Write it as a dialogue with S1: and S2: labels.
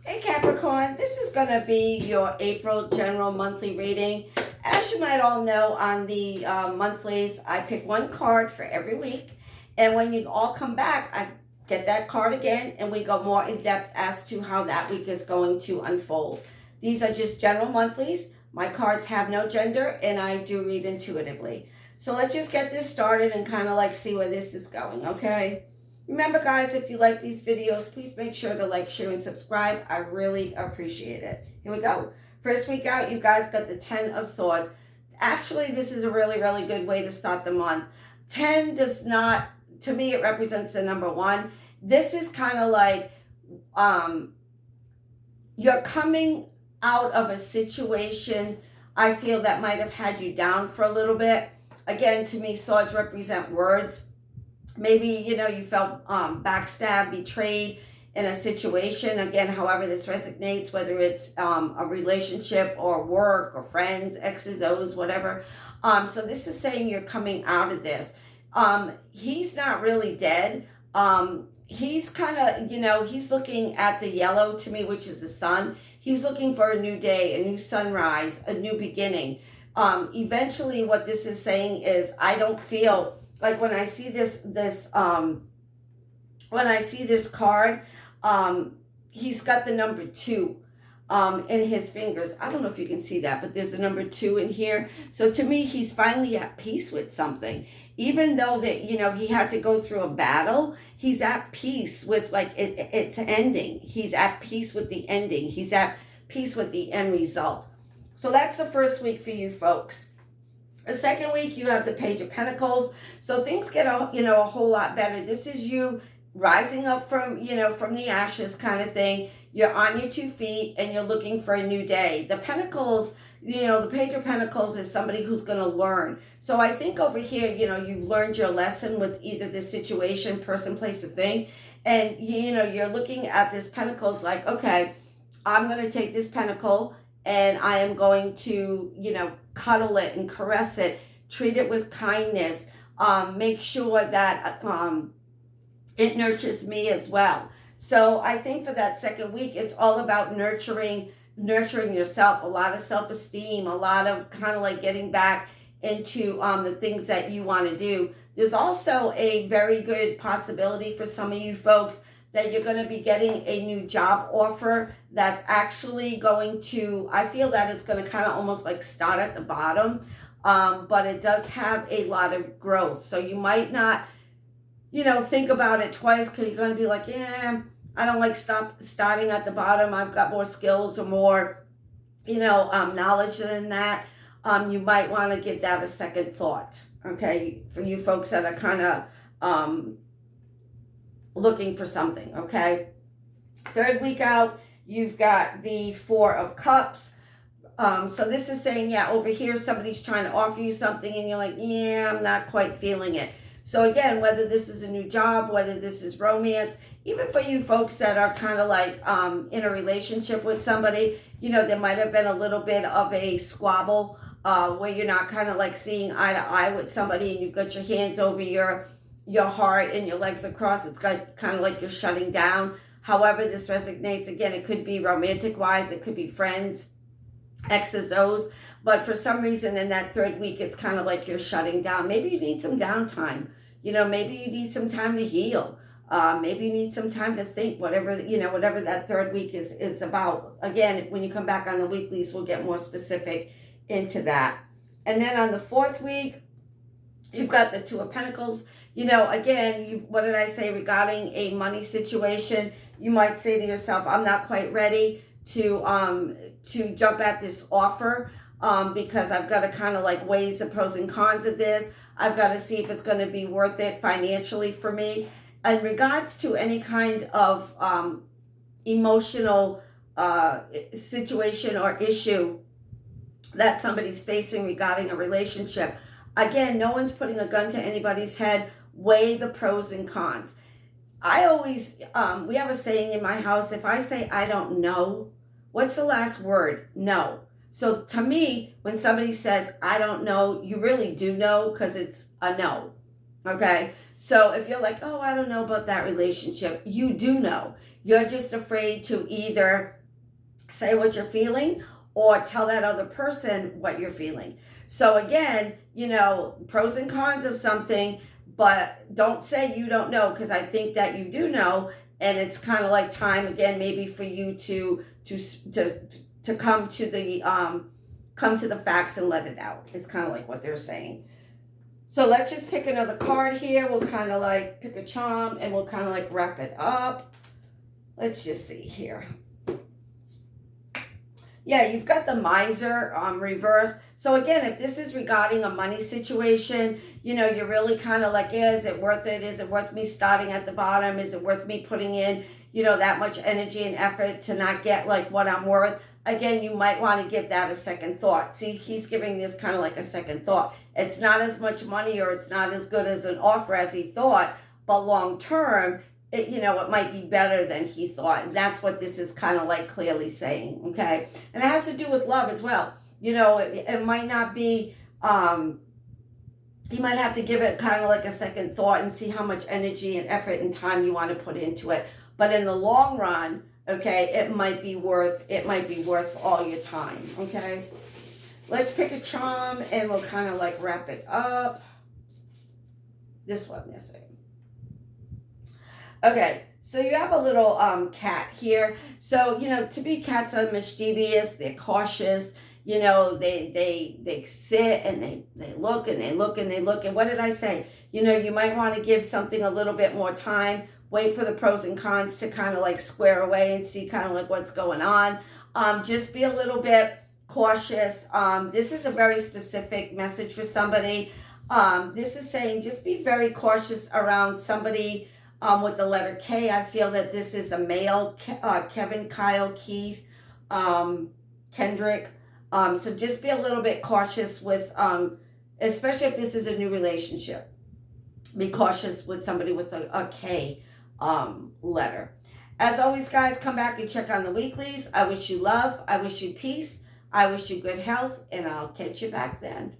S1: Hey Capricorn, this is going to be your April general monthly reading. As you might all know, on the monthlies, I pick one card for every week. And when you all come back, I get that card again and we go more in depth as to how that week is going to unfold. These are just general monthlies. My cards have no gender and I do read intuitively. So let's just get this started and kind of like see where this is going, okay? Remember, guys, if you like these videos, please make sure to like, share, and subscribe. I really appreciate it. Here we go. First week out, you guys got the 10 of Swords. Actually, this is a really, really good way to start the month. 10 does not, to me, it represents the number 1. This is kind of like you're coming out of a situation, I feel, that might have had you down for a little bit. Again, to me, swords represent words. Maybe, you felt backstabbed, betrayed in a situation. Again, however this resonates, whether it's a relationship or work or friends, X's, O's, whatever. So this is saying you're coming out of this. He's not really dead. He's kind of, he's looking at the yellow to me, which is the sun. He's looking for a new day, a new sunrise, a new beginning. Eventually what this is saying is, I don't feel like when I see this card, he's got the number 2 in his fingers. I don't know if you can see that, but there's a number 2 in here. So to me, he's finally at peace with something. Even though that, he had to go through a battle, he's at peace with it's ending. He's at peace with the ending. He's at peace with the end result. So that's the first week for you folks. The second week, you have the Page of Pentacles. So things get a whole lot better. This is you rising up from the ashes kind of thing. You're on your 2 feet and you're looking for a new day. The Pentacles, the Page of Pentacles is somebody who's going to learn. So I think over here, you've learned your lesson with either this situation, person, place, or thing. And, you're looking at this Pentacles like, okay, I'm going to take this Pentacle and I am going to, cuddle it and caress it, treat it with kindness, make sure that it nurtures me as well. So I think for that second week, it's all about nurturing yourself, a lot of self-esteem, a lot of kind of like getting back into the things that you want to do. There's also a very good possibility for some of you folks that you're going to be getting a new job offer that's actually going to, I feel that it's going to kind of almost like start at the bottom, but it does have a lot of growth. So you might not, think about it twice, because you're going to be like, yeah, I don't like starting at the bottom. I've got more skills or more, knowledge than that. You might want to give that a second thought, okay, for you folks that are kind of looking for something, okay? Third week out, you've got the 4 of Cups. So this is saying, yeah, over here, somebody's trying to offer you something and you're like, yeah, I'm not quite feeling it. So again, whether this is a new job, whether this is romance, even for you folks that are kind of like in a relationship with somebody, there might have been a little bit of a squabble where you're not kind of like seeing eye to eye with somebody and you've got your hands over your heart and your legs across. It's got kind of like you're shutting down. However this resonates, again, it could be romantic wise, it could be friends, X's, O's, but for some reason in that third week, it's kind of like you're shutting down. Maybe you need some downtime. Maybe you need some time to heal. Maybe you need some time to think, whatever that third week is about. Again, when you come back on the weeklies, we'll get more specific into that. And then on the fourth week, you've got the 2 of Pentacles. Again, what did I say regarding a money situation? You might say to yourself, I'm not quite ready to jump at this offer because I've got to kind of like weigh the pros and cons of this. I've got to see if it's going to be worth it financially for me. In regards to any kind of emotional situation or issue that somebody's facing regarding a relationship, again, no one's putting a gun to anybody's head. Weigh the pros and cons. I always, we have a saying in my house, if I say I don't know, what's the last word? No. So to me, when somebody says, I don't know, you really do know, because it's a no. Okay? So if you're like, oh, I don't know about that relationship, you do know. You're just afraid to either say what you're feeling or tell that other person what you're feeling. So again, pros and cons of something, but don't say you don't know, because I think that you do know, and it's kind of like time again, maybe for you to come to the facts and let it out. It's kind of like what they're saying. So let's just pick another card here. We'll kind of like pick a charm and we'll kind of like wrap it up. Let's just see here. Yeah, you've got the miser reverse. So again, if this is regarding a money situation, you're really kind of like, yeah, is it worth it? Is it worth me starting at the bottom? Is it worth me putting in, that much energy and effort to not get like what I'm worth? Again, you might want to give that a second thought. See, he's giving this kind of like a second thought. It's not as much money, or it's not as good as an offer as he thought, but long term, it might be better than he thought. And that's what this is kind of like clearly saying, okay? And it has to do with love as well. It might not be, you might have to give it kind of like a second thought and see how much energy and effort and time you want to put into it. But in the long run, okay, it might be worth all your time, okay? Let's pick a charm and we'll kind of like wrap it up. This one missing. Okay, so you have a little cat here. So, to be, cats are mischievous, they're cautious, they sit and they look and they look and they look. And what did I say? You might want to give something a little bit more time, wait for the pros and cons to kind of like square away and see kind of like what's going on. Just be a little bit cautious. This is a very specific message for somebody. This is saying just be very cautious around somebody with the letter K. I feel that this is a male, Kevin, Kyle, Keith, Kendrick. So just be a little bit cautious with, especially if this is a new relationship. Be cautious with somebody with a K letter. As always, guys, come back and check on the weeklies. I wish you love. I wish you peace. I wish you good health, and I'll catch you back then.